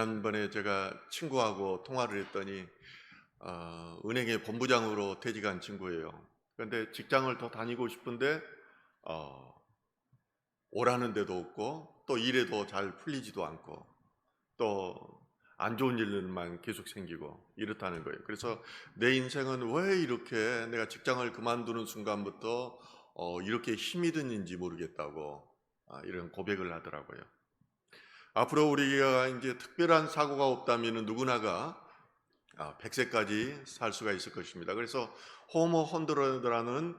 지난번에 제가 친구하고 통화를 했더니 은행의 본부장으로 퇴직한 친구예요. 그런데 직장을 더 다니고 싶은데 어, 오라는 데도 없고 또 일에도 잘 풀리지도 않고 또 안 좋은 일들만 계속 생기고 이렇다는 거예요. 그래서 내 인생은 왜 이렇게 내가 직장을 그만두는 순간부터 이렇게 힘이 드는지 모르겠다고 이런 고백을 하더라고요. 앞으로 우리가 이제 특별한 사고가 없다면 누구나가 100세까지 살 수가 있을 것입니다. 그래서 호모 헌드러드라는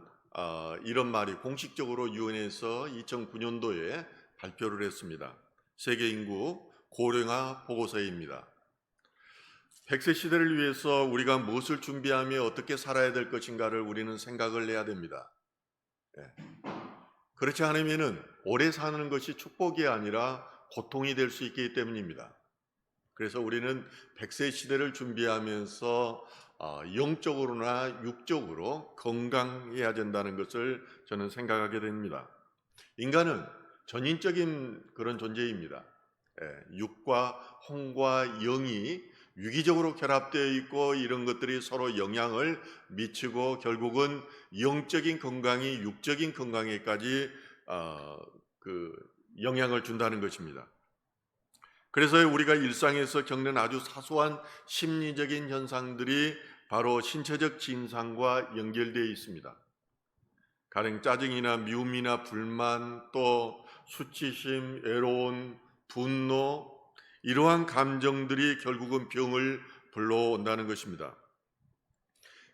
이런 말이 공식적으로 유엔에서 2009년도에 발표를 했습니다. 세계 인구 고령화 보고서입니다. 100세 시대를 위해서 우리가 무엇을 준비하며 어떻게 살아야 될 것인가를 우리는 생각을 해야 됩니다. 그렇지 않으면 오래 사는 것이 축복이 아니라 고통이 될 수 있기 때문입니다. 그래서 우리는 100세 시대를 준비하면서 영적으로나 육적으로 건강해야 된다는 것을 저는 생각하게 됩니다. 인간은 전인적인 그런 존재입니다. 육과 혼과 영이 유기적으로 결합되어 있고 이런 것들이 서로 영향을 미치고 결국은 영적인 건강이 육적인 건강에까지 영향을 준다는 것입니다. 그래서 우리가 일상에서 겪는 아주 사소한 심리적인 현상들이 바로 신체적 증상과 연결되어 있습니다. 가령 짜증이나 미움이나 불만, 또 수치심, 외로움, 분노, 이러한 감정들이 결국은 병을 불러온다는 것입니다.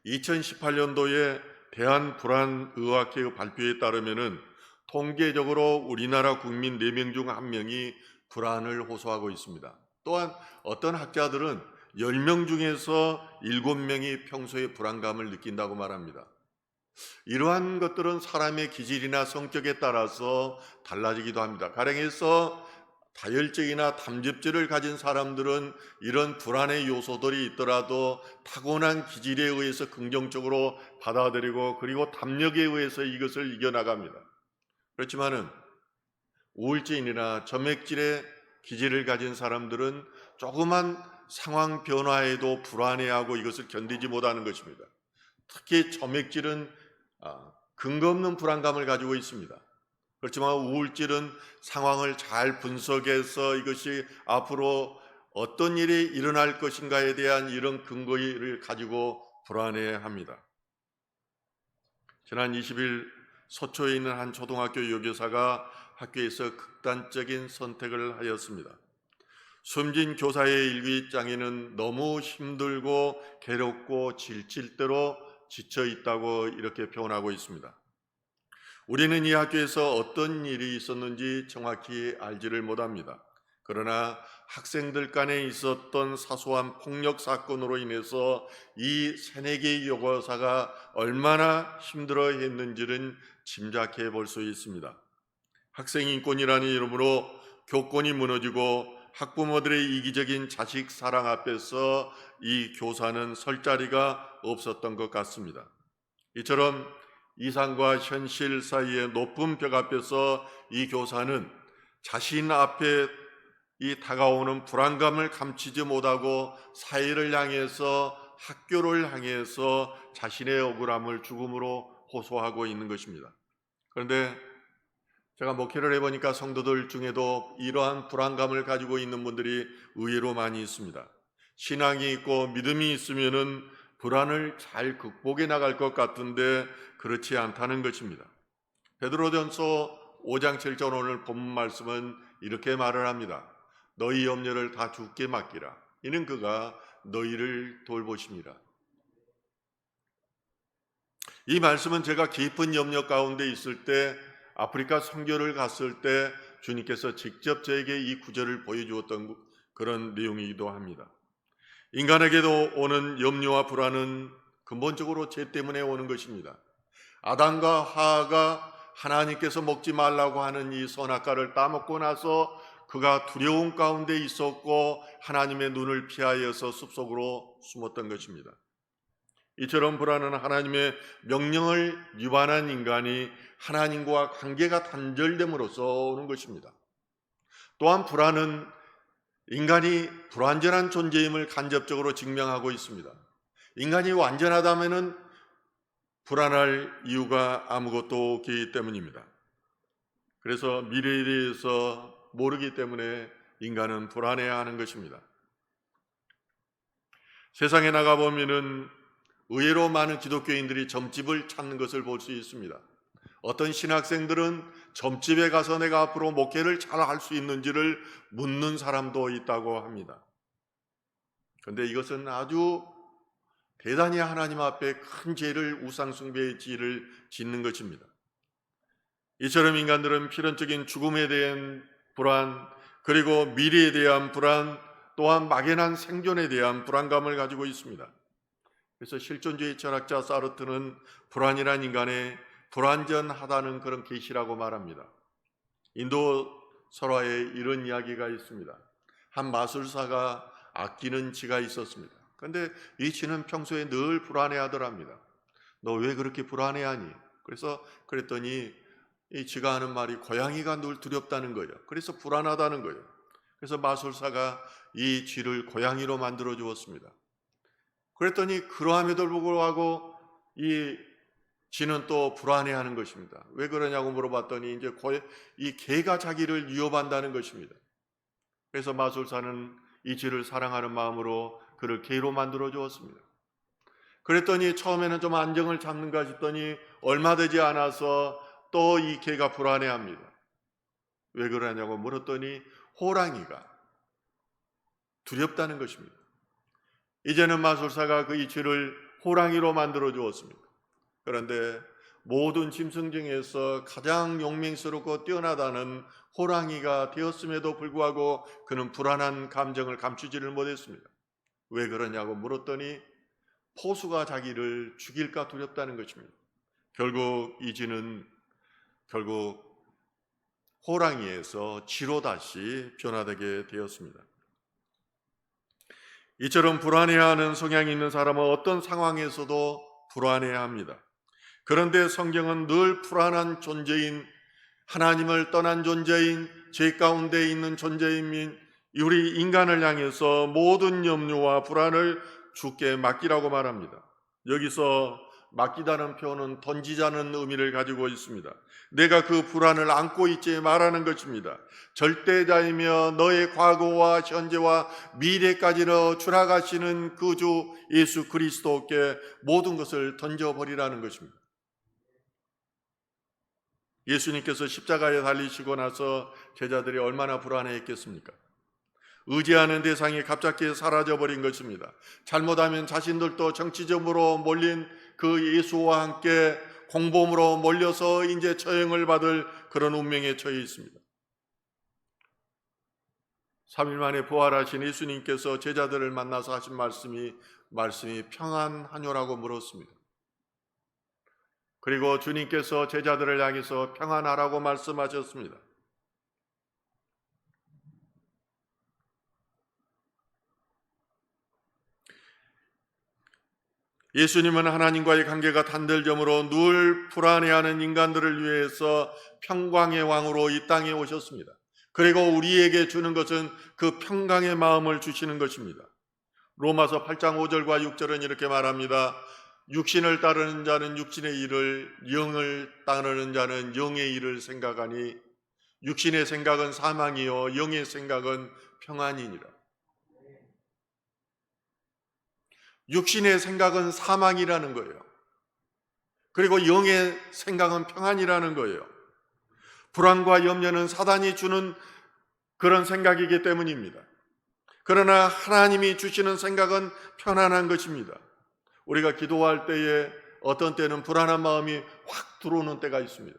2018년도에 대한불안의학회 발표에 따르면 통계적으로 우리나라 국민 4명 중 1명이 불안을 호소하고 있습니다. 또한 어떤 학자들은 10명 중에서 7명이 평소에 불안감을 느낀다고 말합니다. 이러한 것들은 사람의 기질이나 성격에 따라서 달라지기도 합니다. 가령해서 다혈적이나 담즙질을 가진 사람들은 이런 불안의 요소들이 있더라도 타고난 기질에 의해서 긍정적으로 받아들이고 그리고 담력에 의해서 이것을 이겨나갑니다. 그렇지만은 우울증이나 점액질의 기질을 가진 사람들은 조그만 상황 변화에도 불안해하고 이것을 견디지 못하는 것입니다. 특히 점액질은 근거 없는 불안감을 가지고 있습니다. 그렇지만 우울질은 상황을 잘 분석해서 이것이 앞으로 어떤 일이 일어날 것인가에 대한 이런 근거를 가지고 불안해합니다. 지난 20일 서초에 있는 한 초등학교 여교사가 학교에서 극단적인 선택을 하였습니다. 숨진 교사의 일기장에는 너무 힘들고 괴롭고 질질대로 지쳐 있다고 이렇게 표현하고 있습니다. 우리는 이 학교에서 어떤 일이 있었는지 정확히 알지를 못합니다. 그러나 학생들 간에 있었던 사소한 폭력 사건으로 인해서 이 새내기 여고사가 얼마나 힘들어 했는지는 짐작해 볼 수 있습니다. 학생 인권이라는 이름으로 교권이 무너지고 학부모들의 이기적인 자식 사랑 앞에서 이 교사는 설 자리가 없었던 것 같습니다. 이처럼 이상과 현실 사이의 높은 벽 앞에서 이 교사는 자신 앞에 이 다가오는 불안감을 감추지 못하고 사회를 향해서 학교를 향해서 자신의 억울함을 죽음으로 호소하고 있는 것입니다. 그런데 제가 목회를 해보니까 성도들 중에도 이러한 불안감을 가지고 있는 분들이 의외로 많이 있습니다. 신앙이 있고 믿음이 있으면은 불안을 잘 극복해 나갈 것 같은데 그렇지 않다는 것입니다. 베드로전서 5장 7절 오늘 본문 말씀은 이렇게 말을 합니다. 너희 염려를 다 주께 맡기라. 이는 그가 너희를 돌보심이라. 이 말씀은 제가 깊은 염려 가운데 있을 때 아프리카 선교를 갔을 때 주님께서 직접 저에게 이 구절을 보여주었던 그런 내용이기도 합니다. 인간에게도 오는 염려와 불안은 근본적으로 죄 때문에 오는 것입니다. 아담과 하와가 하나님께서 먹지 말라고 하는 이 선악과를 따먹고 나서 그가 두려움 가운데 있었고 하나님의 눈을 피하여서 숲속으로 숨었던 것입니다. 이처럼 불안은 하나님의 명령을 위반한 인간이 하나님과 관계가 단절됨으로써 오는 것입니다. 또한 불안은 인간이 불완전한 존재임을 간접적으로 증명하고 있습니다. 인간이 완전하다면은 불안할 이유가 아무것도 없기 때문입니다. 그래서 미래에 대해서 모르기 때문에 인간은 불안해야 하는 것입니다. 세상에 나가보면은 의외로 많은 기독교인들이 점집을 찾는 것을 볼 수 있습니다. 어떤 신학생들은 점집에 가서 내가 앞으로 목회를 잘 할 수 있는지를 묻는 사람도 있다고 합니다. 그런데 이것은 아주 대단히 하나님 앞에 큰 죄를, 우상숭배의 죄를 짓는 것입니다. 이처럼 인간들은 필연적인 죽음에 대한 불안, 그리고 미래에 대한 불안, 또한 막연한 생존에 대한 불안감을 가지고 있습니다. 그래서 실존주의 철학자 사르트는 불안이란 인간의 불완전하다는 그런 계시라고 말합니다. 인도 설화에 이런 이야기가 있습니다. 한 마술사가 아끼는 쥐가 있었습니다. 그런데 이 쥐는 평소에 늘 불안해하더랍니다. 너 왜 그렇게 불안해하니? 그래서 그랬더니 이 쥐가 하는 말이 고양이가 늘 두렵다는 거예요. 그래서 불안하다는 거예요. 그래서 마술사가 이 쥐를 고양이로 만들어 주었습니다. 그랬더니 그러함에도 불구하고 이 쥐는 또 불안해하는 것입니다. 왜 그러냐고 물어봤더니 이제 이 개가 자기를 위협한다는 것입니다. 그래서 마술사는 이 쥐를 사랑하는 마음으로 그를 개로 만들어 주었습니다. 그랬더니 처음에는 좀 안정을 잡는가 싶더니 얼마 되지 않아서 또 이 개가 불안해합니다. 왜 그러냐고 물었더니 호랑이가 두렵다는 것입니다. 이제는 마술사가 그 이 쥐를 호랑이로 만들어 주었습니다. 그런데 모든 짐승 중에서 가장 용맹스럽고 뛰어나다는 호랑이가 되었음에도 불구하고 그는 불안한 감정을 감추지를 못했습니다. 왜 그러냐고 물었더니 포수가 자기를 죽일까 두렵다는 것입니다. 결국 이 쥐는 호랑이에서 쥐로 다시 변화되게 되었습니다. 이처럼 불안해하는 성향이 있는 사람은 어떤 상황에서도 불안해야 합니다. 그런데 성경은 늘 불안한 존재인, 하나님을 떠난 존재인, 죄 가운데 있는 존재인 우리 인간을 향해서 모든 염려와 불안을 주께 맡기라고 말합니다. 여기서 맡기다는 표현은 던지자는 의미를 가지고 있습니다. 내가 그 불안을 안고 있지 말라는 것입니다. 절대자이며 너의 과거와 현재와 미래까지로 추락하시는 그 주 예수 그리스도께 모든 것을 던져버리라는 것입니다. 예수님께서 십자가에 달리시고 나서 제자들이 얼마나 불안해했겠습니까? 의지하는 대상이 갑자기 사라져버린 것입니다. 잘못하면 자신들도 정치적으로 몰린 그 예수와 함께 공범으로 몰려서 이제 처형을 받을 그런 운명에 처해 있습니다. 3일 만에 부활하신 예수님께서 제자들을 만나서 하신 말씀이 평안하뇨라고 물었습니다. 그리고 주님께서 제자들을 향해서 평안하라고 말씀하셨습니다. 예수님은 하나님과의 관계가 단절점으로 늘 불안해하는 인간들을 위해서 평강의 왕으로 이 땅에 오셨습니다. 그리고 우리에게 주는 것은 그 평강의 마음을 주시는 것입니다. 로마서 8장 5절과 6절은 이렇게 말합니다. 육신을 따르는 자는 육신의 일을, 영을 따르는 자는 영의 일을 생각하니 육신의 생각은 사망이요 영의 생각은 평안이니라. 육신의 생각은 사망이라는 거예요. 그리고 영의 생각은 평안이라는 거예요. 불안과 염려는 사단이 주는 그런 생각이기 때문입니다. 그러나 하나님이 주시는 생각은 편안한 것입니다. 우리가 기도할 때에 어떤 때는 불안한 마음이 확 들어오는 때가 있습니다.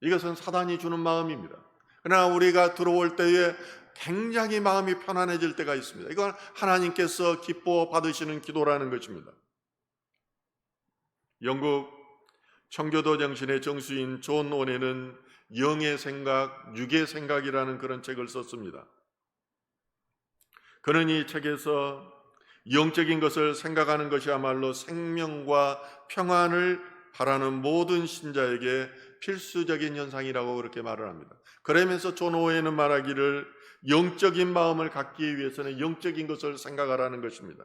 이것은 사단이 주는 마음입니다. 그러나 우리가 들어올 때에 굉장히 마음이 편안해질 때가 있습니다. 이건 하나님께서 기뻐 받으시는 기도라는 것입니다. 영국 청교도 정신의 정수인 존 오네는 영의 생각, 육의 생각이라는 그런 책을 썼습니다. 그는 이 책에서 영적인 것을 생각하는 것이야말로 생명과 평안을 바라는 모든 신자에게 필수적인 현상이라고 그렇게 말을 합니다. 그러면서 존 오웨는 말하기를 영적인 마음을 갖기 위해서는 영적인 것을 생각하라는 것입니다.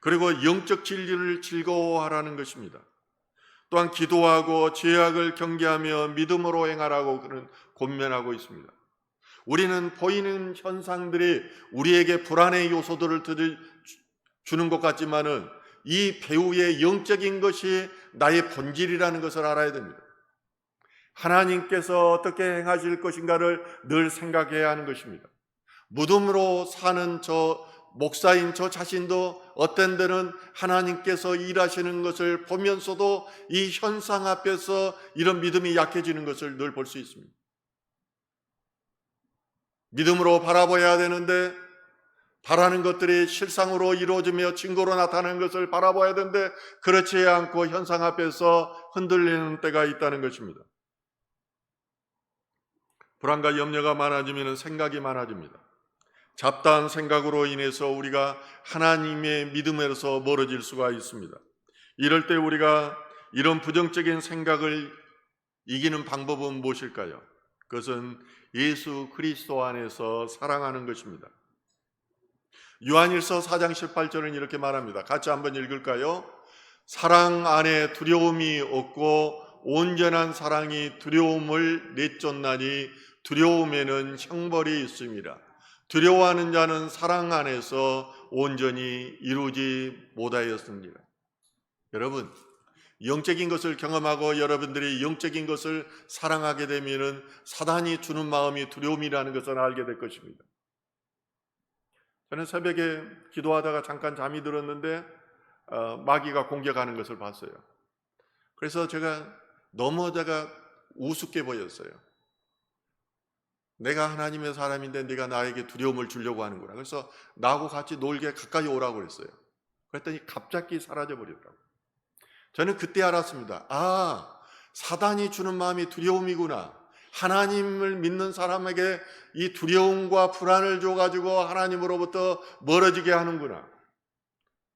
그리고 영적 진리를 즐거워하라는 것입니다. 또한 기도하고 죄악을 경계하며 믿음으로 행하라고 그는 권면하고 있습니다. 우리는 보이는 현상들이 우리에게 불안의 요소들을 주는 것 같지만은 이 배후의 영적인 것이 나의 본질이라는 것을 알아야 됩니다. 하나님께서 어떻게 행하실 것인가를 늘 생각해야 하는 것입니다. 무덤으로 사는 저 목사인 저 자신도 어떤 때는 하나님께서 일하시는 것을 보면서도 이 현상 앞에서 이런 믿음이 약해지는 것을 늘 볼 수 있습니다. 믿음으로 바라봐야 되는데 바라는 것들이 실상으로 이루어지며 증거로 나타나는 것을 바라봐야 되는데 그렇지 않고 현상 앞에서 흔들리는 때가 있다는 것입니다. 불안과 염려가 많아지면 생각이 많아집니다. 잡다한 생각으로 인해서 우리가 하나님의 믿음에서 멀어질 수가 있습니다. 이럴 때 우리가 이런 부정적인 생각을 이기는 방법은 무엇일까요? 그것은 예수 그리스도 안에서 사랑하는 것입니다. 요한일서 4장 18절은 이렇게 말합니다. 같이 한번 읽을까요? 사랑 안에 두려움이 없고 온전한 사랑이 두려움을 내쫓나니 두려움에는 형벌이 있습니다. 두려워하는 자는 사랑 안에서 온전히 이루지 못하였습니다. 여러분, 영적인 것을 경험하고 여러분들이 영적인 것을 사랑하게 되면 사단이 주는 마음이 두려움이라는 것을 알게 될 것입니다. 저는 새벽에 기도하다가 잠깐 잠이 들었는데 마귀가 공격하는 것을 봤어요. 그래서 제가 넘어다가 우습게 보였어요. 내가 하나님의 사람인데 네가 나에게 두려움을 주려고 하는구나. 그래서 나하고 같이 놀게 가까이 오라고 그랬어요. 그랬더니 갑자기 사라져 버리더라고요. 저는 그때 알았습니다. 아, 사단이 주는 마음이 두려움이구나. 하나님을 믿는 사람에게 이 두려움과 불안을 줘가지고 하나님으로부터 멀어지게 하는구나.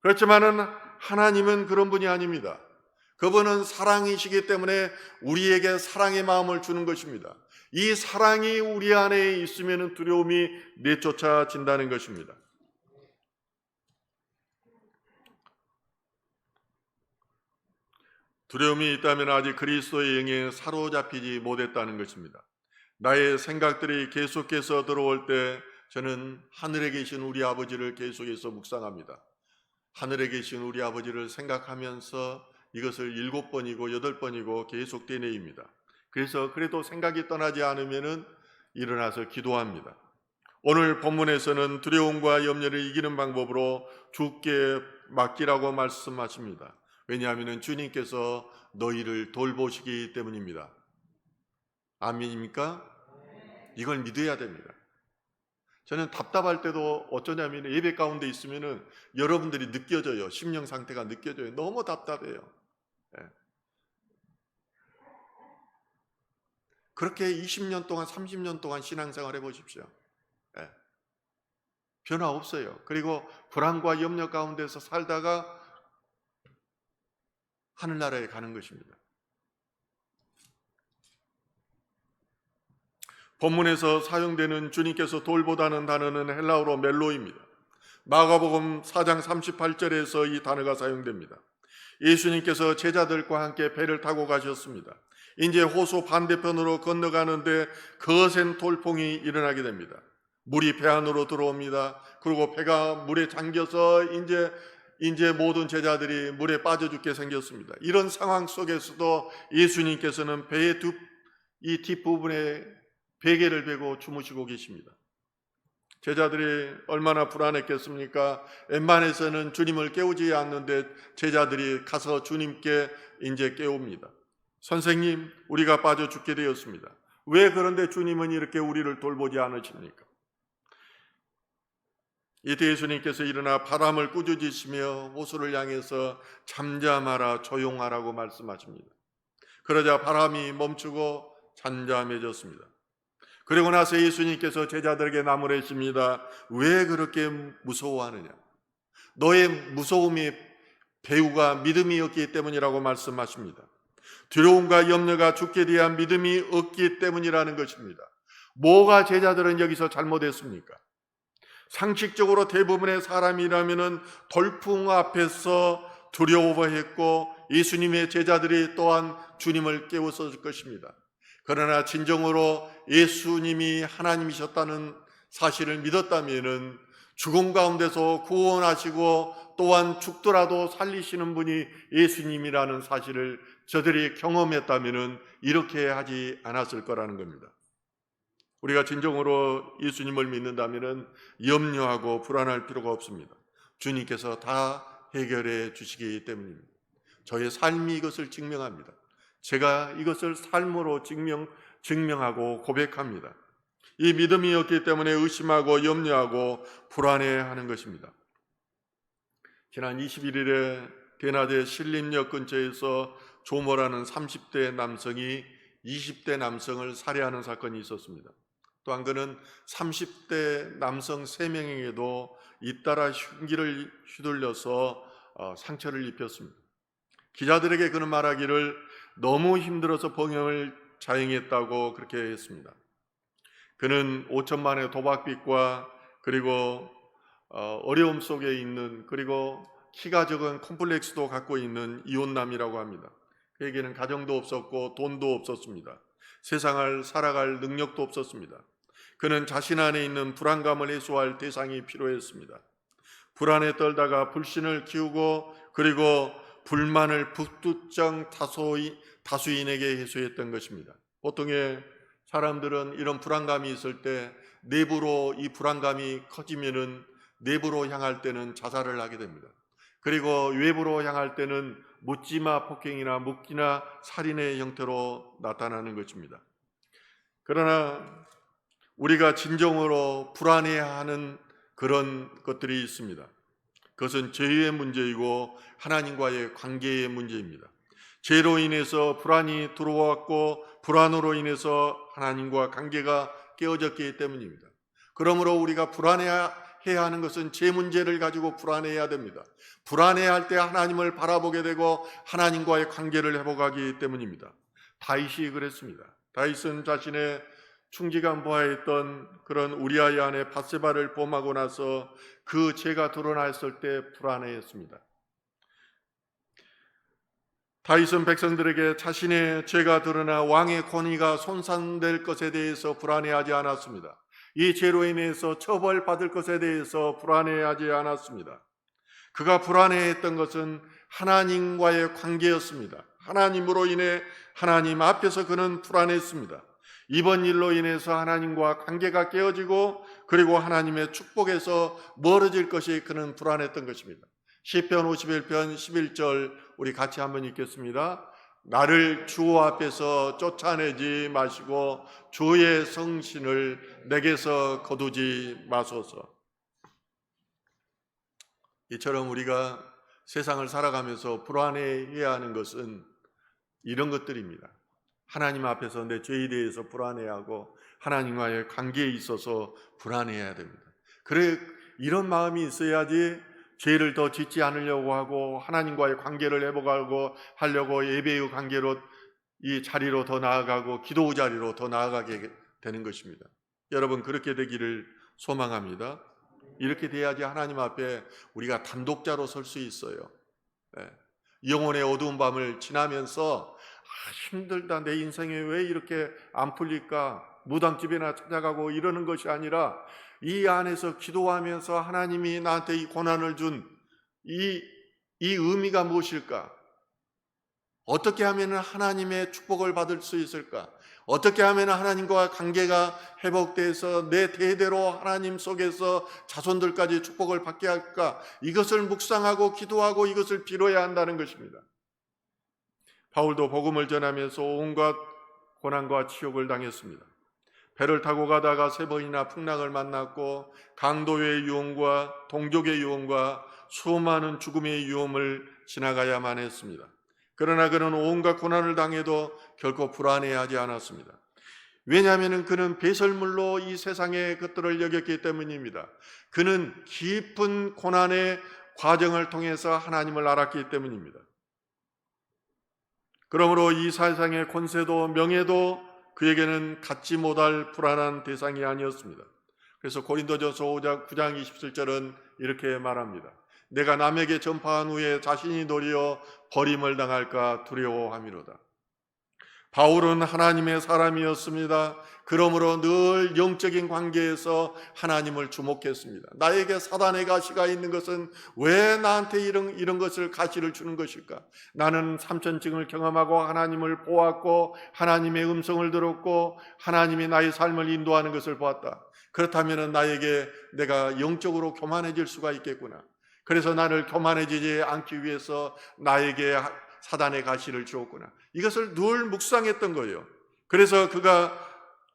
그렇지만은 하나님은 그런 분이 아닙니다. 그분은 사랑이시기 때문에 우리에게 사랑의 마음을 주는 것입니다. 이 사랑이 우리 안에 있으면 두려움이 내쫓아진다는 것입니다. 두려움이 있다면 아직 그리스도의 영에 사로잡히지 못했다는 것입니다. 나의 생각들이 계속해서 들어올 때 저는 하늘에 계신 우리 아버지를 계속해서 묵상합니다. 하늘에 계신 우리 아버지를 생각하면서 이것을 7번이고 8번이고 계속 되뇌입니다. 그래서 그래도 생각이 떠나지 않으면 일어나서 기도합니다. 오늘 본문에서는 두려움과 염려를 이기는 방법으로 주께 맡기라고 말씀하십니다. 왜냐하면 주님께서 너희를 돌보시기 때문입니다. 아멘입니까? 이걸 믿어야 됩니다. 저는 답답할 때도 어쩌냐면 예배 가운데 있으면 여러분들이 느껴져요. 심령 상태가 느껴져요. 너무 답답해요. 그렇게 20년 동안 30년 동안 신앙생활 해보십시오. 변화 없어요. 그리고 불안과 염려 가운데서 살다가 하늘나라에 가는 것입니다. 본문에서 사용되는 주님께서 돌보다는 단어는 헬라어로 멜로입니다. 마가복음 4장 38절에서 이 단어가 사용됩니다. 예수님께서 제자들과 함께 배를 타고 가셨습니다. 이제 호수 반대편으로 건너가는데 거센 돌풍이 일어나게 됩니다. 물이 배 안으로 들어옵니다. 그리고 배가 물에 잠겨서 이제 모든 제자들이 물에 빠져 죽게 생겼습니다. 이런 상황 속에서도 예수님께서는 배의 이 뒷부분에 베개를 베고 주무시고 계십니다. 제자들이 얼마나 불안했겠습니까? 웬만해서는 주님을 깨우지 않는데 제자들이 가서 주님께 이제 깨웁니다. 선생님, 우리가 빠져 죽게 되었습니다. 왜 그런데 주님은 이렇게 우리를 돌보지 않으십니까? 이때 예수님께서 일어나 바람을 꾸짖으시며 호수를 향해서 잠잠하라, 조용하라고 말씀하십니다. 그러자 바람이 멈추고 잠잠해졌습니다. 그리고 나서 예수님께서 제자들에게 나무라십니다. 왜 그렇게 무서워하느냐? 너의 무서움이 배후가 믿음이었기 때문이라고 말씀하십니다. 두려움과 염려가 주께 대한 믿음이 없기 때문이라는 것입니다. 뭐가 제자들은 여기서 잘못했습니까? 상식적으로 대부분의 사람이라면은 돌풍 앞에서 두려워했고 예수님의 제자들이 또한 주님을 깨웠을 것입니다. 그러나 진정으로 예수님이 하나님이셨다는 사실을 믿었다면은 죽음 가운데서 구원하시고 또한 죽더라도 살리시는 분이 예수님이라는 사실을 저들이 경험했다면은 이렇게 하지 않았을 거라는 겁니다. 우리가 진정으로 예수님을 믿는다면은 염려하고 불안할 필요가 없습니다. 주님께서 다 해결해 주시기 때문입니다. 저의 삶이 이것을 증명합니다. 제가 이것을 삶으로 증명하고 고백합니다. 이 믿음이 없기 때문에 의심하고 염려하고 불안해하는 것입니다. 지난 21일에 대나대 신림역 근처에서 조모라는 30대 남성이 20대 남성을 살해하는 사건이 있었습니다. 또한 그는 30대 남성 3명에게도 잇따라 흉기를 휘둘려서 상처를 입혔습니다. 기자들에게 그는 말하기를 너무 힘들어서 병역을 자행했다고 그렇게 했습니다. 그는 5천만의 도박빚과 그리고 어려움 속에 있는, 그리고 키가 적은 콤플렉스도 갖고 있는 이혼남이라고 합니다. 그에게는 가정도 없었고 돈도 없었습니다. 세상을 살아갈 능력도 없었습니다. 그는 자신 안에 있는 불안감을 해소할 대상이 필요했습니다. 불안에 떨다가 불신을 키우고 그리고 불만을 북두정 다수인에게 해소했던 것입니다. 보통의 사람들은 이런 불안감이 있을 때 내부로 이 불안감이 커지면은 내부로 향할 때는 자살을 하게 됩니다. 그리고 외부로 향할 때는 묻지마 폭행이나 묵기나 살인의 형태로 나타나는 것입니다. 그러나 우리가 진정으로 불안해하는 그런 것들이 있습니다. 그것은 죄의 문제이고 하나님과의 관계의 문제입니다. 죄로 인해서 불안이 들어왔고 불안으로 인해서 하나님과 관계가 깨어졌기 때문입니다. 그러므로 우리가 불안해야 하는 것은 죄 문제를 가지고 불안해야 됩니다. 불안해할 때 하나님을 바라보게 되고 하나님과의 관계를 회복하기 때문입니다. 다윗이 그랬습니다. 다윗은 자신의 충직한 부하였던 그런 우리아의 아내 밧세바를 범하고 나서 그 죄가 드러났을 때 불안해했습니다. 다윗은 백성들에게 자신의 죄가 드러나 왕의 권위가 손상될 것에 대해서 불안해하지 않았습니다. 이 죄로 인해서 처벌받을 것에 대해서 불안해하지 않았습니다. 그가 불안해했던 것은 하나님과의 관계였습니다. 하나님으로 인해 하나님 앞에서 그는 불안했습니다. 이번 일로 인해서 하나님과 관계가 깨어지고 그리고 하나님의 축복에서 멀어질 것이 그는 불안했던 것입니다. 시편 51편 11절 우리 같이 한번 읽겠습니다. 나를 주 앞에서 쫓아내지 마시고 주의 성신을 내게서 거두지 마소서. 이처럼 우리가 세상을 살아가면서 불안해해야 하는 것은 이런 것들입니다. 하나님 앞에서 내 죄에 대해서 불안해하고 하나님과의 관계에 있어서 불안해야 됩니다. 그래, 이런 마음이 있어야지 죄를 더 짓지 않으려고 하고 하나님과의 관계를 회복하려고 예배의 관계로 이 자리로 더 나아가고 기도 자리로 더 나아가게 되는 것입니다. 여러분, 그렇게 되기를 소망합니다. 이렇게 돼야지 하나님 앞에 우리가 단독자로 설 수 있어요. 영혼의 어두운 밤을 지나면서 힘들다, 내 인생에 왜 이렇게 안 풀릴까, 무당집에나 찾아가고 이러는 것이 아니라 이 안에서 기도하면서 하나님이 나한테 이 고난을 준 이 의미가 무엇일까? 어떻게 하면 하나님의 축복을 받을 수 있을까? 어떻게 하면 하나님과 관계가 회복돼서 내 대대로 하나님 속에서 자손들까지 축복을 받게 할까? 이것을 묵상하고 기도하고 이것을 빌어야 한다는 것입니다. 바울도 복음을 전하면서 온갖 고난과 치욕을 당했습니다. 배를 타고 가다가 3번이나 풍랑을 만났고 강도의 유혹과 동족의 유혹과 수많은 죽음의 위험을 지나가야만 했습니다. 그러나 그는 온갖 고난을 당해도 결코 불안해하지 않았습니다. 왜냐하면 그는 배설물로 이 세상의 것들을 여겼기 때문입니다. 그는 깊은 고난의 과정을 통해서 하나님을 알았기 때문입니다. 그러므로 이 세상의 권세도 명예도 그에게는 갖지 못할 불안한 대상이 아니었습니다. 그래서 고린도전서 5장 9장 27절은 이렇게 말합니다. 내가 남에게 전파한 후에 자신이 도리어 버림을 당할까 두려워함이로다. 바울은 하나님의 사람이었습니다. 그러므로 늘 영적인 관계에서 하나님을 주목했습니다. 나에게 사단의 가시가 있는 것은 왜 나한테 이런 것을 가시를 주는 것일까? 나는 삼천증을 경험하고 하나님을 보았고 하나님의 음성을 들었고 하나님이 나의 삶을 인도하는 것을 보았다. 그렇다면 나에게 내가 영적으로 교만해질 수가 있겠구나. 그래서 나를 교만해지지 않기 위해서 나에게 사단의 가시를 주었구나. 이것을 늘 묵상했던 거예요. 그래서 그가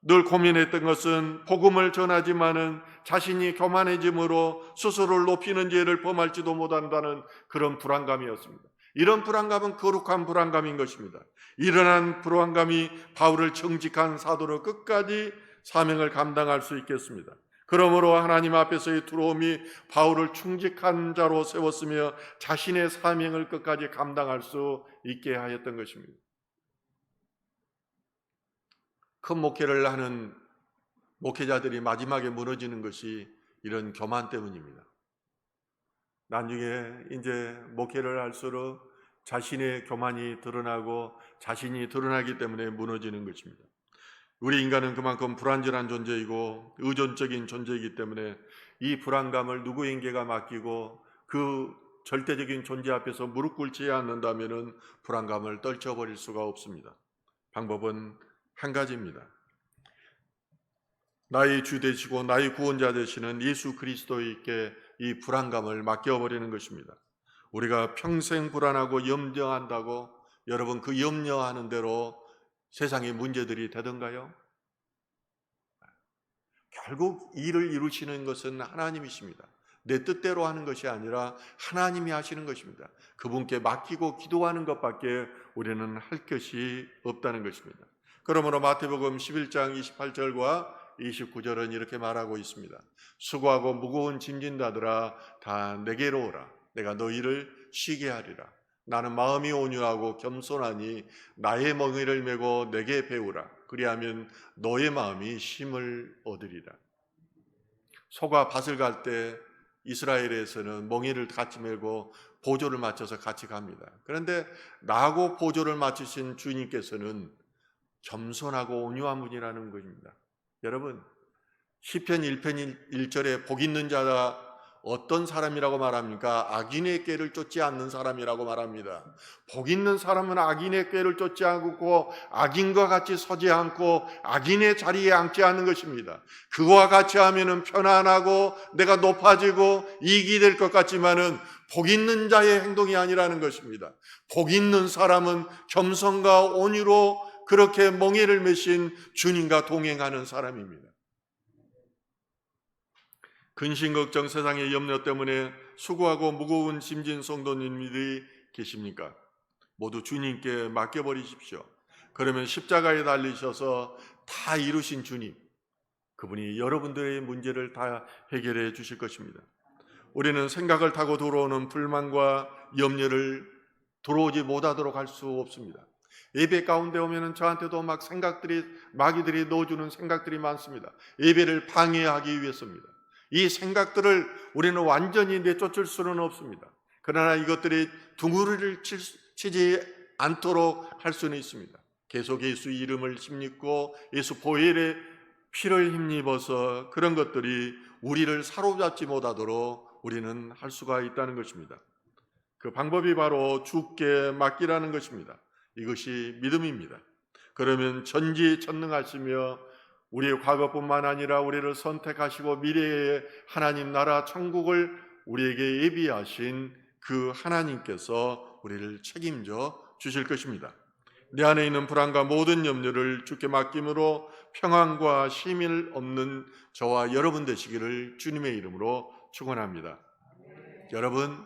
늘 고민했던 것은 복음을 전하지만은 자신이 교만해짐으로 스스로를 높이는 죄를 범할지도 못한다는 그런 불안감이었습니다. 이런 불안감은 거룩한 불안감인 것입니다. 일어난 불안감이 바울을 정직한 사도로 끝까지 사명을 감당할 수 있겠습니다. 그러므로 하나님 앞에서의 두려움이 바울을 충직한 자로 세웠으며 자신의 사명을 끝까지 감당할 수 있게 하였던 것입니다. 큰 목회를 하는 목회자들이 마지막에 무너지는 것이 이런 교만 때문입니다. 나중에 이제 목회를 할수록 자신의 교만이 드러나고 자신이 드러나기 때문에 무너지는 것입니다. 우리 인간은 그만큼 불완전한 존재이고 의존적인 존재이기 때문에 이 불안감을 누구에게가 맡기고 그 절대적인 존재 앞에서 무릎 꿇지 않는다면 불안감을 떨쳐버릴 수가 없습니다. 방법은 한 가지입니다. 나의 주 되시고 나의 구원자 되시는 예수 그리스도에게 이 불안감을 맡겨버리는 것입니다. 우리가 평생 불안하고 염려한다고 여러분 그 염려하는 대로 세상의 문제들이 되던가요? 결국 일을 이루시는 것은 하나님이십니다. 내 뜻대로 하는 것이 아니라 하나님이 하시는 것입니다. 그분께 맡기고 기도하는 것밖에 우리는 할 것이 없다는 것입니다. 그러므로 마태복음 11장 28절과 29절은 이렇게 말하고 있습니다. 수고하고 무거운 짐진 자들아 다 내게로 오라. 내가 너희를 쉬게 하리라. 나는 마음이 온유하고 겸손하니 나의 멍에를 메고 내게 배우라. 그리하면 너의 마음이 쉼을 얻으리라. 소가 밭을 갈 때 이스라엘에서는 멍에를 같이 메고 보조를 맞춰서 같이 갑니다. 그런데 나하고 보조를 맞추신 주님께서는 겸손하고 온유한 분이라는 것입니다. 여러분, 시편 1편 1절에 복 있는 자가 어떤 사람이라고 말합니까? 악인의 꾀를 쫓지 않는 사람이라고 말합니다. 복 있는 사람은 악인의 꾀를 쫓지 않고 악인과 같이 서지 않고 악인의 자리에 앉지 않는 것입니다. 그와 같이 하면은 편안하고 내가 높아지고 이익이 될 것 같지만은 복 있는 자의 행동이 아니라는 것입니다. 복 있는 사람은 겸손과 온유로 그렇게 멍에를 메신 주님과 동행하는 사람입니다. 근심 걱정 세상의 염려 때문에 수고하고 무거운 짐진 성도님들이 계십니까? 모두 주님께 맡겨버리십시오. 그러면 십자가에 달리셔서 다 이루신 주님, 그분이 여러분들의 문제를 다 해결해 주실 것입니다. 우리는 생각을 타고 들어오는 불만과 염려를 들어오지 못하도록 할 수 없습니다. 예배 가운데 오면은 저한테도 막 생각들이 마귀들이 넣어주는 생각들이 많습니다. 예배를 방해하기 위해서입니다. 이 생각들을 우리는 완전히 내쫓을 수는 없습니다. 그러나 이것들이 둥우리를 치지 않도록 할 수는 있습니다. 계속 예수 이름을 힘입고 예수 보혈의 피를 힘입어서 그런 것들이 우리를 사로잡지 못하도록 우리는 할 수가 있다는 것입니다. 그 방법이 바로 주께 맡기라는 것입니다. 이것이 믿음입니다. 그러면 전지전능하시며 우리의 과거뿐만 아니라 우리를 선택하시고 미래의 하나님 나라 천국을 우리에게 예비하신 그 하나님께서 우리를 책임져 주실 것입니다. 내 안에 있는 불안과 모든 염려를 주께 맡김으로 평안과 쉼을 얻는 저와 여러분 되시기를 주님의 이름으로 축원합니다. 여러분